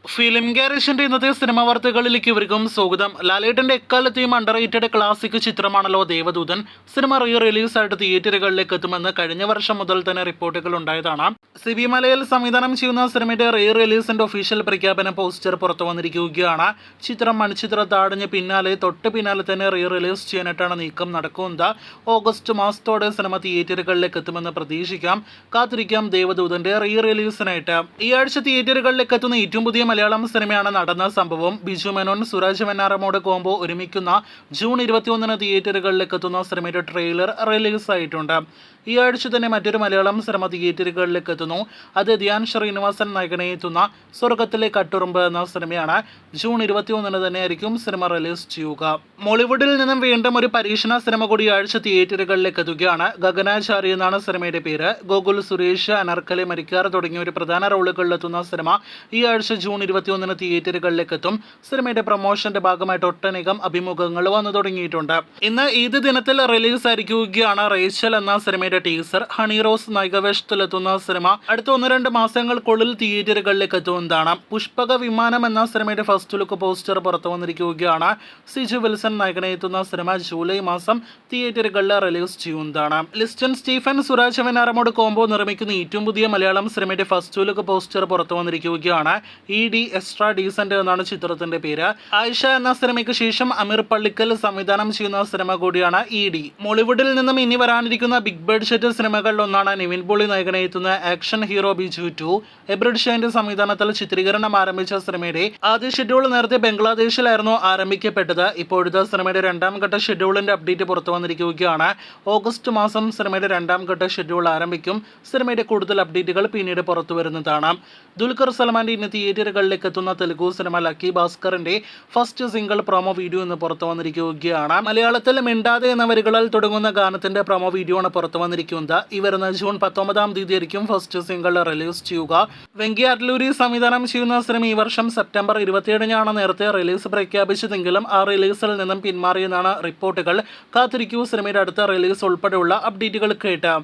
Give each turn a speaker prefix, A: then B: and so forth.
A: Film ഗാരേജിന്റെ ഇന്നത്തെ cinema വാർത്തകളിലേക്ക് ഇവർക്കും സ്വാഗതം. ലാലേട്ടന്റെ എക്കാലത്തെയും under rated classic ചിത്രമാണല്ലോ Devadoothan. Cinema റിലീസായിട്ട് തിയേറ്ററുകളിലേക്ക് എത്തുമെന്ന് കഴിഞ്ഞ വർഷം മുതൽ തന്നെ റിപ്പോർട്ടുകൾ ഉണ്ടായതാണ്. സിബി മലയിൽ സംവിധാനം ചെയ്യുന്ന സിനിമയുടെ റിലീസിന്റെ ഒഫീഷ്യൽ പ്രഖ്യാപന പോസ്റ്റർ പുറത്തു വന്നിരിക്കുകയാണ്. ചിത്രം മണിച്ചിത്രത്താടിന് തൊട്ട് പിന്നാലെ തന്നെ റിലീസ് ചെയ്യാനായിട്ടാണ് നീക്കം നടക്കുന്നത്. ഓഗസ്റ്റ് മാസത്തോടെ സിനിമ തിയേറ്ററുകളിലേക്ക് എത്തുമെന്ന് പ്രതീക്ഷിക്കാം. കാത്തിരിക്കാം ദേവദൂതന്റെ റിലീസിനായിട്ട്. ഈ ആഴ്ച തിയേറ്ററുകളിലേക്ക് എത്തുന്ന ഏറ്റവും പുതിയ മലയാളം സിനിമയാണ് നടന്ന സംഭവം. ബിജു മേനോൻ, സുരാജ് വെഞ്ഞാറമൂട് കോംബോ ഒരുമിക്കുന്ന ജൂൺ 21 തിയേറ്ററുകളിലേക്ക് എത്തുന്ന സിനിമയുടെ ട്രെയിലർ റിലീസായിട്ടുണ്ട്. ഈ ആഴ്ച തന്നെ മറ്റൊരു മലയാളം സിനിമ തിയേറ്ററുകളിലേക്ക് എത്തുന്നു. അത് ധ്യാൻ ശ്രീനിവാസൻ നായകനെ എത്തുന്ന സ്വർഗത്തിലെ കട്ടുറുമ്പ് എന്ന സിനിമയാണ്. ജൂൺ 21 തന്നെ ആയിരിക്കും സിനിമ റിലീസ് ചെയ്യുക. മോളിവുഡിൽ നിന്നും വീണ്ടും ഒരു പരീക്ഷണ സിനിമ കൂടി ഈ ആഴ്ച തിയേറ്ററുകളിലേക്ക് എത്തുകയാണ്. ഗഗനാചാരി എന്നാണ് സിനിമയുടെ പേര്. ഗോകുൽ സുരേഷ്, അനർക്കലി മരിക്കാർ തുടങ്ങിയ ഒരു പ്രധാന റോളുകളിലെത്തുന്ന സിനിമ ഈ ആഴ്ച ജൂൺ 21 തിയേറ്ററുകളിലേക്ക് എത്തും. സിനിമയുടെ പ്രൊമോഷന്റെ ഭാഗമായിട്ട് ഒട്ടനേകം അഭിമുഖങ്ങൾ വന്നു തുടങ്ങിയിട്ടുണ്ട്. ഇന്ന് ഈദ് ദിനത്തിൽ റിലീസായിരിക്കുകയാണ് റേച്ചൽ എന്ന സിനിമയുടെ ടീസർ. ഹണി റോസ് നായികവേഷത്തിലെത്തുന്ന സിനിമ അടുത്ത 1-2 മാസങ്ങൾക്കുള്ളിൽ തിയേറ്ററുകളിലേക്ക് എത്തുന്നതാണ്. പുഷ്പക വിമാനം എന്ന സിനിമയുടെ ഫസ്റ്റ് ലുക്ക് പോസ്റ്റർ പുറത്തു വന്നിരിക്കുകയാണ്. സിജു വിൽസൺ നായകനെ എത്തുന്ന സിനിമ ജൂലൈ മാസം തിയേറ്ററുകളിൽ റിലീസ് ചെയ്യുന്നതാണ്. ലിസ്റ്റൻ സ്റ്റീഫൻ, സുരാജ് വെഞ്ഞാറമൂട് കോംബോ നിർമ്മിക്കുന്ന ഏറ്റവും പുതിയ മലയാളം സിനിമയുടെ ഫസ്റ്റ് ലുക്ക് പോസ്റ്റർ പുറത്തു വന്നിരിക്കുകയാണ്. എക്സ്ട്രാ ഡീസന്റ് എന്നാണ് ചിത്രത്തിന്റെ പേര്. ആയിഷ എന്ന സിനിമയ്ക്ക് ശേഷം അമീർ പള്ളിക്കൽ സംവിധാനം ചെയ്യുന്ന സിനിമ കൂടിയാണ് ഇ.ഡി. മോളിവുഡിൽ നിന്നും ഇനി വരാനിരിക്കുന്ന ബിഗ് ബഡ്ജറ്റ് സിനിമകളിൽ ഒന്നാണ് നിവിൻ പോളി നായകനെ എത്തുന്ന ആക്ഷൻ ഹീറോ ബിജു 2. എബ്രിഡ് ഷൈന്റെ സംവിധാനത്തിൽ ചിത്രീകരണം ആരംഭിച്ച സിനിമയുടെ ആദ്യ ഷെഡ്യൂൾ നേരത്തെ ബംഗ്ലാദേശിലായിരുന്നു ആരംഭിക്കപ്പെട്ടത്. ഇപ്പോഴത്തെ സിനിമയുടെ 2ാം ഘട്ട ഷെഡ്യൂളിന്റെ അപ്ഡേറ്റ് പുറത്തു വന്നിരിക്കുകയാണ്. ഓഗസ്റ്റ് മാസം സിനിമയുടെ 2ാം ഘട്ട ഷെഡ്യൂൾ ആരംഭിക്കും. സിനിമയുടെ കൂടുതൽ അപ്ഡേറ്റുകൾ പിന്നീട് പുറത്തു വരുന്നതാണ്. ദുൽഖർ സൽമാന്റെ ഇന്ന് തിയേറ്ററുകളിലേക്ക് എത്തുന്ന തെലുഗു സിനിമ ലക്കി ഭാസ്കറിന്റെ ഫസ്റ്റ് സിംഗിൾ പ്രൊമോ വീഡിയോ ഇന്ന് പുറത്തു വന്നിരിക്കുകയാണ്. മലയാളത്തിൽ മിണ്ടാതെ എന്ന വരികളിൽ തുടങ്ങുന്ന ഗാനത്തിന്റെ പ്രൊമോ വീഡിയോ ആണ് പുറത്തു വന്നിരിക്കുന്നത്. ഈ വരുന്ന ജൂൺ 19 ആയിരിക്കും ഫസ്റ്റ് സിംഗിൾ റിലീസ് ചെയ്യുക. വെങ്കി അഡ്ലൂരി സംവിധാനം ചെയ്യുന്ന സിനിമ ഈ വർഷം സെപ്റ്റംബർ 27 നേരത്തെ റിലീസ് പ്രഖ്യാപിച്ചതെങ്കിലും ആ റിലീസിൽ നിന്നും പിന്മാറിയെന്നാണ് റിപ്പോർട്ടുകൾ. കാത്തിരിക്കൂ സിനിമയുടെ അടുത്ത റിലീസ് ഉൾപ്പെടെയുള്ള അപ്ഡേറ്റുകൾ കേട്ട്.